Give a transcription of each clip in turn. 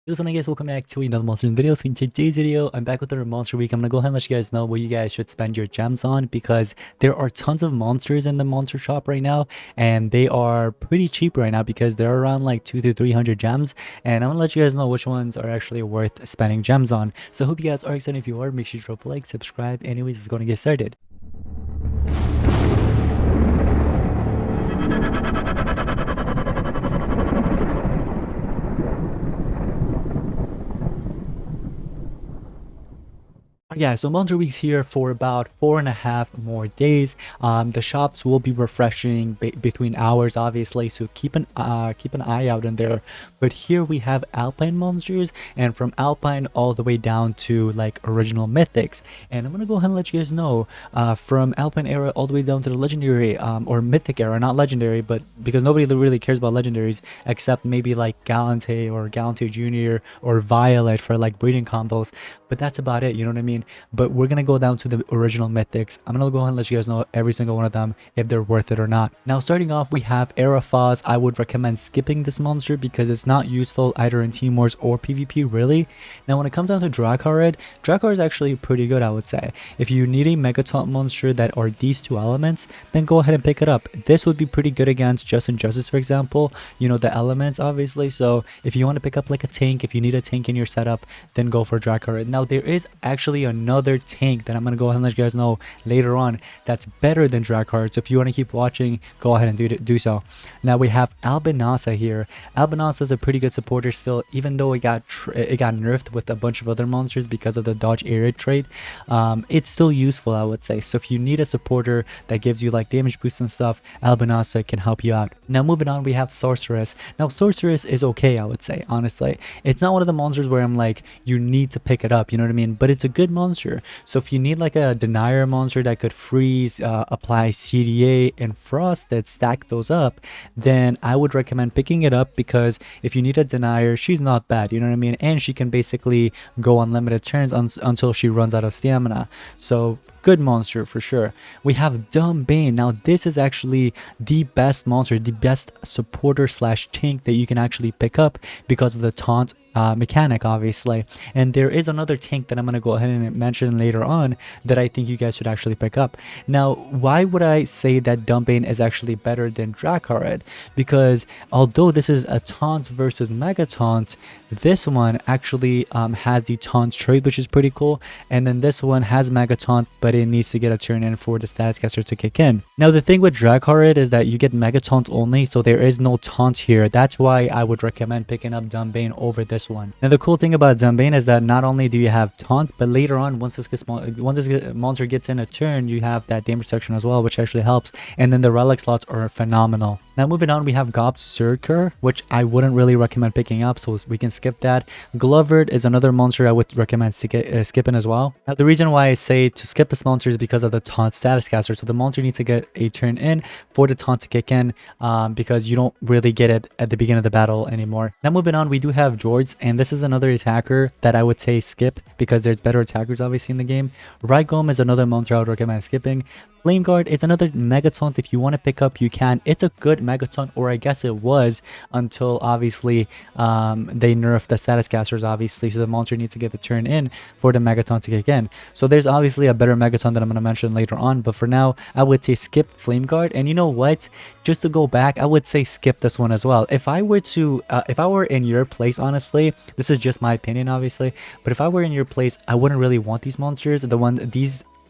What's up guys, welcome back to another monster video. So in today's video, I'm back with another monster week. I'm gonna go ahead and let you guys know what you guys should spend your gems on, because there are tons of monsters in the monster shop right now, and they are pretty cheap right now because they're around like 200 to 300 gems, and I'm gonna let you guys know which ones are actually worth spending gems on. So I hope you guys are excited. If you are, make sure you drop a like, subscribe. Anyways, it's gonna get started. Yeah, so Monster Week's here for about 4.5 more days. The shops will be refreshing between hours, obviously, so keep an eye out in there. But here we have Alpine monsters, and from Alpine all the way down to like original mythics. And I'm gonna go ahead and let you guys know, from Alpine era all the way down to the legendary or mythic era, not legendary, but because nobody really cares about legendaries except maybe like Galante or Galante Junior or Violet for like breeding combos. But that's about it, you know what I mean? But we're gonna go down to the original mythics. I'm gonna go ahead and let you guys know every single one of them, if they're worth it or not. Now starting off, we have Aerophos. I would recommend skipping this monster because it's not useful either in Team Wars or PvP really. Now when it comes down to Dracarid is actually pretty good, I would say. If you need a Megataunt monster that are these two elements, then go ahead and pick it up. This would be pretty good against Just and Justice, for example, you know, the elements obviously. So if you want to pick up like a tank, if you need a tank in your setup, then go for Dracarid. Now there is actually another tank that I'm going to go ahead and let you guys know later on that's better than Dracarid. So if you want to keep watching, go ahead and do so. Now we have Albinasa here. Albinasa is a pretty good supporter still, even though it got nerfed with a bunch of other monsters because of the dodge area trait. It's still useful, I would say. So if you need a supporter that gives you like damage boosts and stuff, Albinasa can help you out. Now moving on, we have Sorceress. Now Sorceress is okay, I would say, honestly. It's not one of the monsters where I'm like, you need to pick it up, you know what I mean? But it's a good monster. So if you need like a denier monster that could freeze, apply CDA and frost that stack those up, then I would recommend picking it up, because if you need a denier, she's not bad, you know what I mean? And she can basically go unlimited turns until she runs out of stamina. So good monster for sure. We have Dumb Bane. Now this is actually the best monster, the best supporter slash tank that you can actually pick up because of the taunt mechanic, obviously. And there is another tank that I'm going to go ahead and mention later on that I think you guys should actually pick up. Now why would I say that Dumb Bane is actually better than Dracarid? Because although this is a taunt versus mega taunt, this one actually has the taunt trait, which is pretty cool, and then this one has mega taunt, but it needs to get a turn in for the status caster to kick in. Now the thing with Dracarid is that you get mega taunt only, so there is no taunt here. That's why I would recommend picking up Dumb Bane over this one. Now the cool thing about Dumb Bane is that not only do you have taunt, but later on, once this monster gets in a turn, you have that damage section as well, which actually helps. And then the relic slots are phenomenal. Now moving on, we have Gobsirker, which I wouldn't really recommend picking up, so we can skip that. Gloverd is another monster I would recommend skipping as well. Now the reason why I say to skip this monster is because of the taunt status caster. So the monster needs to get a turn in for the taunt to kick in, because you don't really get it at the beginning of the battle anymore. Now moving on, we do have George, and this is another attacker that I would say skip because there's better attackers obviously in the game. Rygom is another monster I would recommend skipping. Flame Guard is another Megataunt. If you want to pick up, you can. It's a good Megataunt, or I guess it was, until obviously they nerfed the status casters, obviously, so the monster needs to get the turn in for the Megataunt to kick in. So there's obviously a better Megataunt that I'm going to mention later on, but for now I would say skip Flame Guard. And you know what, just to go back, I would say skip this one as well. If I were to if I were in your place, honestly, this is just my opinion obviously, but if I were in your place, I wouldn't really want these monsters,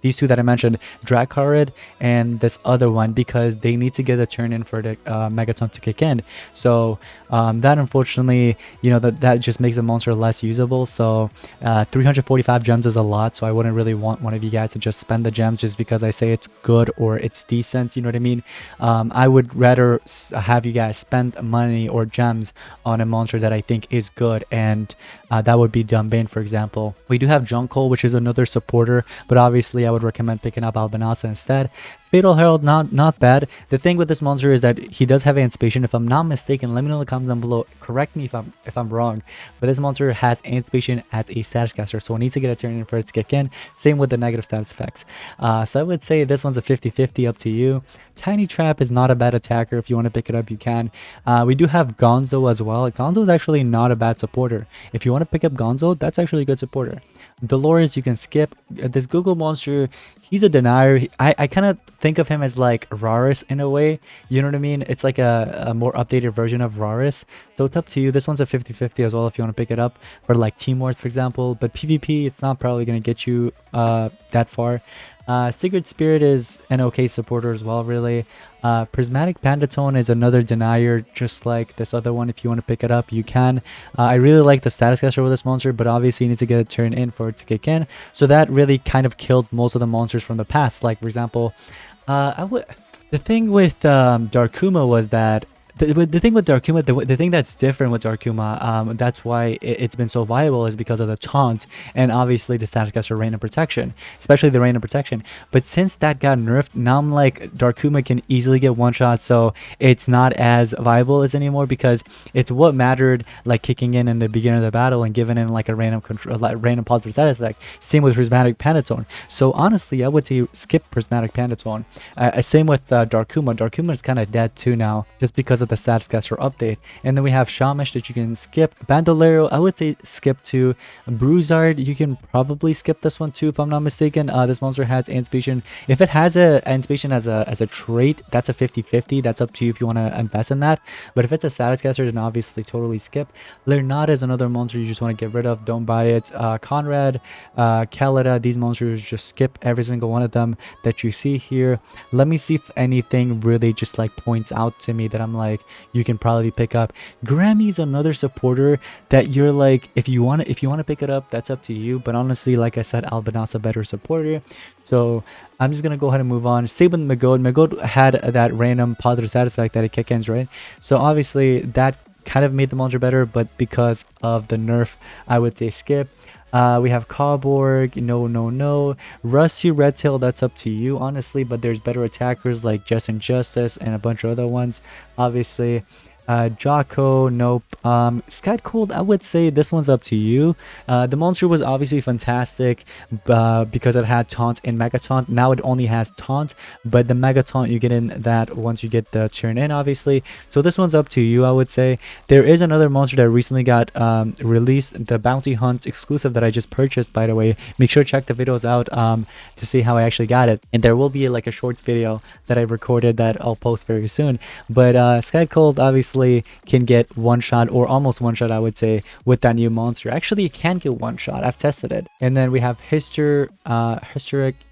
these two that I mentioned, Dracarid and this other one, because they need to get a turn in for the Megataunt to kick in. So that unfortunately, you know, that just makes the monster less usable. So 345 gems is a lot, so I wouldn't really want one of you guys to just spend the gems just because I say it's good or it's decent, you know what I mean? I would rather have you guys spend money or gems on a monster that I think is good, and that would be Dumb Bane, for example. We do have Junko, which is another supporter, but obviously I would recommend picking up Albinasa instead. Fatal Herald, not bad. The thing with this monster is that he does have anticipation. If I'm not mistaken, let me know in the comments down below. Correct me if I'm wrong, but this monster has anticipation as a status caster, so I need to get a turn in for it to kick in. Same with the negative status effects. So I would say this one's a 50-50, up to you. Tiny Trap is not a bad attacker. If you want to pick it up, you can. We do have Gonzo as well. Gonzo is actually not a bad supporter. If you want to pick up Gonzo, that's actually a good supporter. Dolores, you can skip. This Google monster, he's a denier. I kind of think of him as like Raris in a way. You know what I mean? It's like a more updated version of Raris. So it's up to you. This one's a 50-50 as well if you want to pick it up for like Team Wars, for example. But PvP, it's not probably going to get you that far. Secret Spirit is an okay supporter as well, really. Prismatic Pandatone is another denier, just like this other one. If you want to pick it up, you can. I really like the status caster with this monster, but obviously you need to get a turn in for it to kick in. So that really kind of killed most of the monsters from the past. Like, for example, the thing with Darkuma was that the thing with Darkuma, the thing that's different with Darkuma, that's why it's been so viable, is because of the taunt and obviously the status caster Rain of Protection, especially the Rain of Protection. But since that got nerfed, now I'm like, Darkuma can easily get one shot, so it's not as viable as anymore, because it's what mattered, like kicking in the beginning of the battle and giving in like a random control, like random positive status effect. Same with Prismatic Pandatone. So honestly, I would say skip Prismatic Pandatone. Same with Darkuma. Darkuma is kind of dead too now, just because of the status caster update. And then we have Shamish that you can skip. Bandolero, I would say skip to. Bruisard, you can probably skip this one too if I'm not mistaken. This monster has anticipation. If it has a anticipation as a trait, that's a 50-50. That's up to you if you want to invest in that. But if it's a status caster, then obviously totally skip. Lernada is another monster you just want to get rid of. Don't buy it. Conrad, Kalida, these monsters, just skip every single one of them that you see here. Let me see if anything really just like points out to me that I'm like, you can probably pick up. Grammy's another supporter that you're like, if you want to pick it up, that's up to you. But honestly, like I said, Albinat's a better supporter, so I'm just gonna go ahead and move on. Same with Magod. Magod had that random positive status effect that it kick ins, right? So obviously that kind of made the monster better, but because of the nerf, I would say skip. We have Carborg, no. Rusty Redtail, that's up to you, honestly, but there's better attackers like Just and Justice and a bunch of other ones, obviously. Jocko, nope. Sky Cold, I would say this one's up to you. The monster was obviously fantastic because it had taunt and mega taunt. Now it only has taunt, but the mega taunt you get in that once you get the turn in, obviously. So this one's up to you, I would say. There is another monster that recently got released, the Bounty Hunt exclusive that I just purchased, by the way. Make sure to check the videos out to see how I actually got it. And there will be like a shorts video that I recorded that I'll post very soon. But Sky Cold obviously can get one shot, or almost one shot, I would say, with that new monster. Actually, it can get one shot. I've tested it. And then we have Historic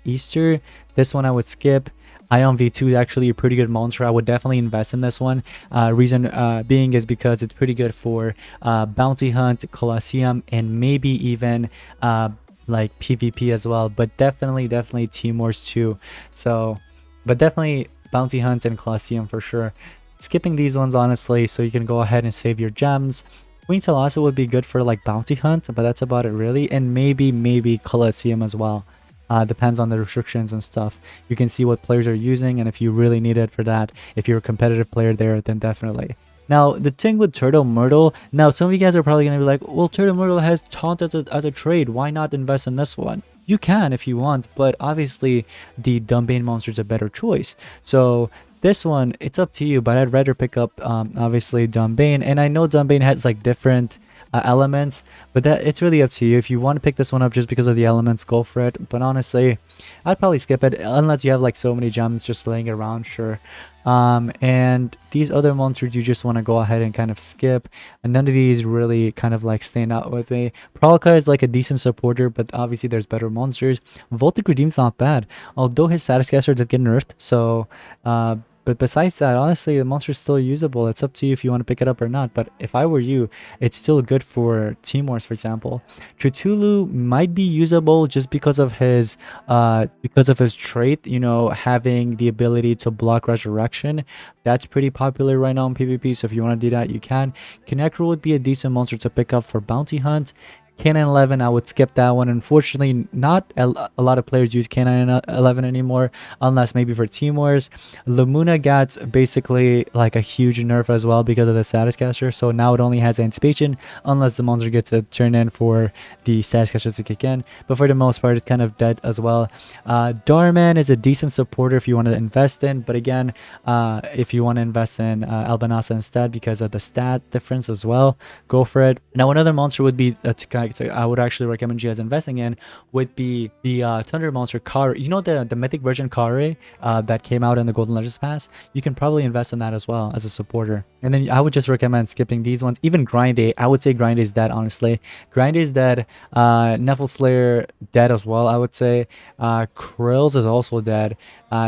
Easter. This one I would skip. Ion V2 is actually a pretty good monster. I would definitely invest in this one. Reason being is because it's pretty good for Bounty Hunt, Colosseum, and maybe even like PvP as well. But definitely Team Wars too. So, but definitely Bounty Hunt and Colosseum for sure. Skipping these ones, honestly, so you can go ahead and save your gems. Queen Talassa would be good for like Bounty Hunt, but that's about it really. And maybe Colosseum as well. Depends on the restrictions and stuff. You can see what players are using, and if you really need it for that, if you're a competitive player there, then definitely. Now, the thing with Turtle Myrtle, now some of you guys are probably going to be like, well, Turtle Myrtle has taunt as a trade. Why not invest in this one? You can if you want, but obviously the Dumbane monster is a better choice. So this one, it's up to you, but I'd rather pick up obviously Dumbane. And I know Dumbane has like different elements, but that it's really up to you. If you want to pick this one up just because of the elements, go for it. But honestly, I'd probably skip it unless you have like so many gems just laying around, sure. And these other monsters you just want to go ahead and kind of skip, and none of these really kind of like stand out with me. Prolka is like a decent supporter, but obviously there's better monsters. Voltic Redeem's not bad, although his status caster did get nerfed, so but besides that, honestly, the monster is still usable. It's up to you if you want to pick it up or not. But if I were you, it's still good for Team Wars, for example. Cthulhu might be usable just because of his trait, you know, having the ability to block resurrection. That's pretty popular right now in PvP, so if you want to do that, you can. Connector would be a decent monster to pick up for Bounty Hunt. Canine 11, I would skip that one. Unfortunately, not a lot of players use Canine 11 anymore, unless maybe for Team Wars. Lumuna got basically like a huge nerf as well because of the status caster, so now it only has anticipation unless the monster gets a turn in for the status caster to kick in, but for the most part, it's kind of dead as well. Darman is a decent supporter if you want to invest in, but again, if you want to invest in Albanasa instead because of the stat difference as well, go for it. Now, another monster would be I would actually recommend you guys investing in would be the Thunder monster Kari. You know the mythic version Kari that came out in the Golden Legends Pass? You can probably invest in that as well as a supporter. And then I would just recommend skipping these ones. Even Grind Day, I would say Grind Day is dead, honestly. Grind Day is dead. Neville Slayer dead as well, I would say. Krills is also dead.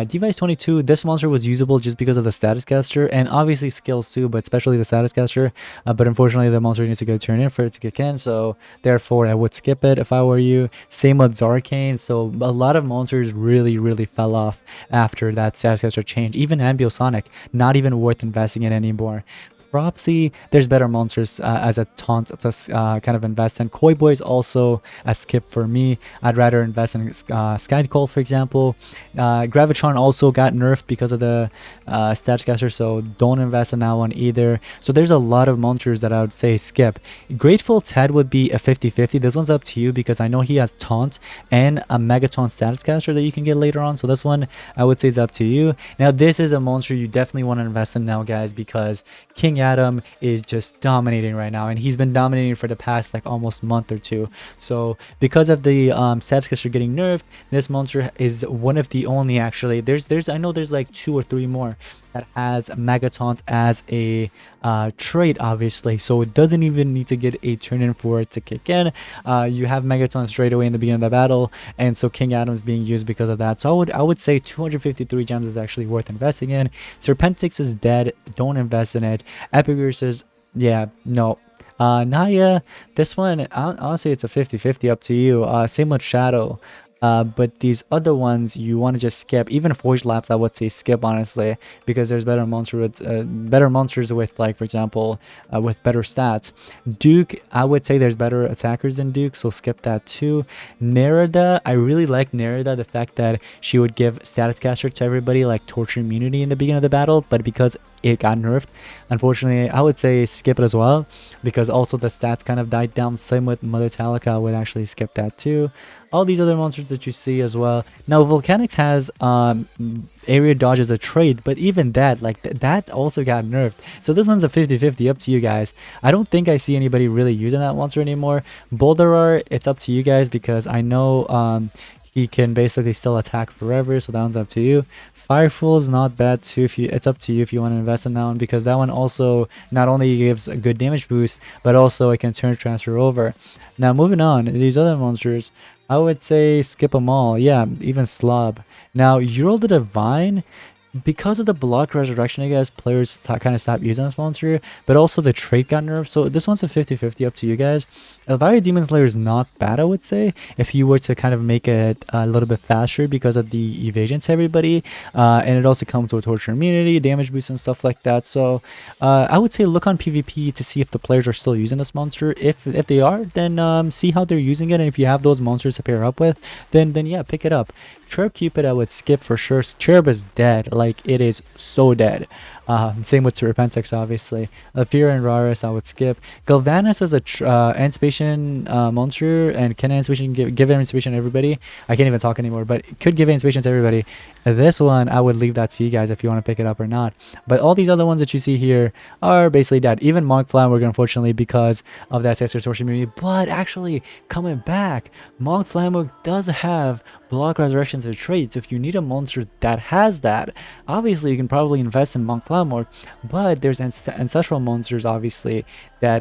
Device 22, this monster was usable just because of the status caster and obviously skills too, but especially the status caster. But unfortunately, the monster needs to go turn in for it to kick in, so therefore I would skip it if I were you. Same with Zarkane, so a lot of monsters really fell off after that status caster change. Even Ambiosonic, not even worth investing in anymore. Propsy, there's better monsters as a taunt to kind of invest in. Koi Boy is also a skip for me. I'd rather invest in Skycold, for example. Gravitron also got nerfed because of the stats caster, so don't invest in that one either. So there's a lot of monsters that I would say skip. Grateful Ted would be a 50-50. This one's up to you because I know he has taunt and a Megaton status caster that you can get later on. So this one I would say is up to you. Now this is a monster you definitely want to invest in now, guys, because King Adam is just dominating right now, and he's been dominating for the past like almost month or two. So because of the stats caster getting nerfed, this monster is one of the only, actually I know there's like 2 or 3 more that has Megataunt as a trait, obviously, so it doesn't even need to get a turn in for it to kick in. You have Megataunt straight away in the beginning of the battle, and so King Adam's being used because of that. So I would say 253 gems is actually worth investing in. Serpentix is dead, don't invest in it. Epicurus is, yeah, no. Naya, this one, honestly, it's a 50-50, up to you. Same with Shadow. But these other ones you want to just skip. Even Forge Labs, I would say skip, honestly, because there's better monsters with like, for example, with better stats. Duke, I would say there's better attackers than Duke, so skip that too. Nerida, I really like Nerida, the fact that she would give status caster to everybody, like torture immunity in the beginning of the battle, but because it got nerfed, unfortunately, I would say skip it as well, because also the stats kind of died down. Same with Mother Talika, I would actually skip that too. All these other monsters that you see as well. Now Volcanics has area dodge as a trait, but even that, like that also got nerfed. So this one's a 50-50, up to you guys. I don't think I see anybody really using that monster anymore. Boulderar, it's up to you guys, because I know he can basically still attack forever, so that one's up to you. Fireful is not bad too. It's up to you if you want to invest in that one, because that one also not only gives a good damage boost, but also it can turn transfer over. Now moving on, these other monsters, I would say skip them all. Yeah, even Slob. Now Ural the Divine, because of the block resurrection, I guess players kind of stopped using this monster, but also the trait got nerfed, so this one's a 50-50, up to you guys. Elvira Demon Slayer is not bad, I would say, if you were to kind of make it a little bit faster because of the evasion to everybody, and it also comes with torture immunity, damage boost, and stuff like that. So I would say look on PvP to see if the players are still using this monster. If they are, then see how they're using it, and if you have those monsters to pair up with, then yeah, pick it up. Cherub Cupid I would skip for sure. Cherub is dead, like it is so dead. Same with Serpentix, obviously. Alfira and Raris I would skip. Galvanus is a anticipation monster, and can anticipation give anticipation to everybody. I can't even talk anymore, but it could give anticipation to everybody. This one I would leave that to you guys if you want to pick it up or not. But all these other ones that you see here are basically dead. Even Monk Flamberg, unfortunately, because of that extra torture immunity. But actually, coming back, Monk Flamberg does have block resurrections as a trait. So if you need a monster that has that, obviously you can probably invest in Monk Flamberg. But there's ancestral monsters, obviously, that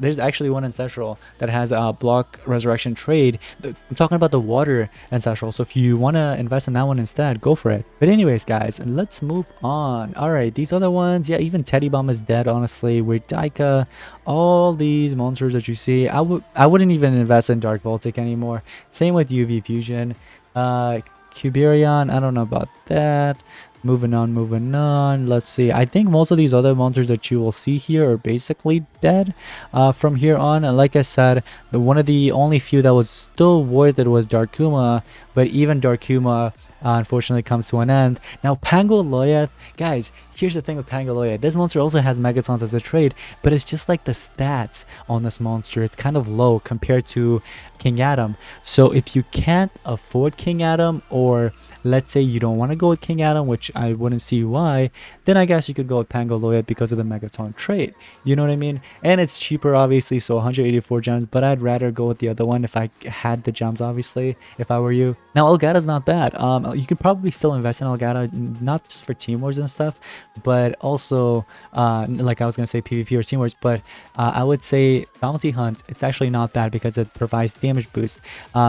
there's actually one ancestral that has a block resurrection trade. I'm talking about the water ancestral, so if you want to invest in that one instead, go for it. But anyways, guys, let's move on. All right, these other ones, yeah, even Teddy Bomb is dead, honestly. With Daika, all these monsters that you see, I wouldn't even invest in Dark Voltic anymore. Same with UV Fusion. Cuberion, I don't know about that. Moving on. Let's see. I think most of these other monsters that you will see here are basically dead from here on. And like I said, one of the only few that was still worth it was Darkuma. But even Darkuma unfortunately comes to an end. Now Pangoliath, guys, here's the thing with Pangoliath. This monster also has Megatons as a trade, but it's just like the stats on this monster. It's kind of low compared to King Adam. So if you can't afford King Adam, or let's say you don't want to go with King Adam, which I wouldn't see why, then I guess you could go with Pangoliath because of the Megaton trait. You know what I mean? And it's cheaper, obviously, so 184 gems, but I'd rather go with the other one if I had the gems, obviously, if I were you. Now, Elgata's not bad. You could probably still invest in Elgata, not just for Team Wars and stuff, but also, like I was going to say PvP or Team Wars, but I would say Bounty Hunt, it's actually not bad because it provides damage boost.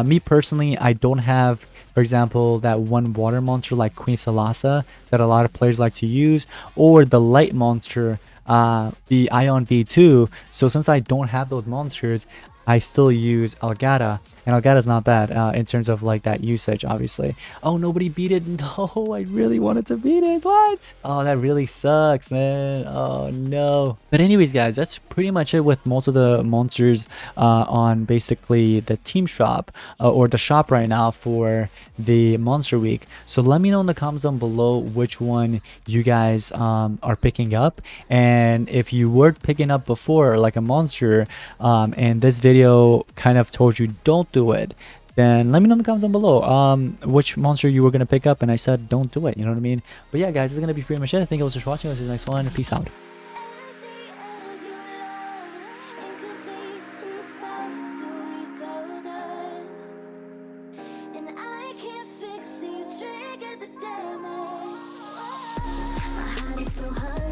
Me personally, I don't have, for example, that one water monster like Queen Thalassa that a lot of players like to use, or the light monster, the Ion V2. So since I don't have those monsters, I still use Elgata, and Elgata's not bad in terms of like that usage, obviously. Oh, nobody beat it. No, I really wanted to beat it. What? Oh, that really sucks, man. Oh no. But anyways, guys, that's pretty much it with most of the monsters on basically the team shop or the shop right now for the monster week. So let me know in the comments down below which one you guys are picking up, and if you were picking up before like a monster and this video kind of told you don't do it, then let me know in the comments down below which monster you were going to pick up and I said don't do it, you know what I mean? But yeah, guys, this is going to be pretty much it. Thank you guys for watching. This is the next one. Peace out. So hard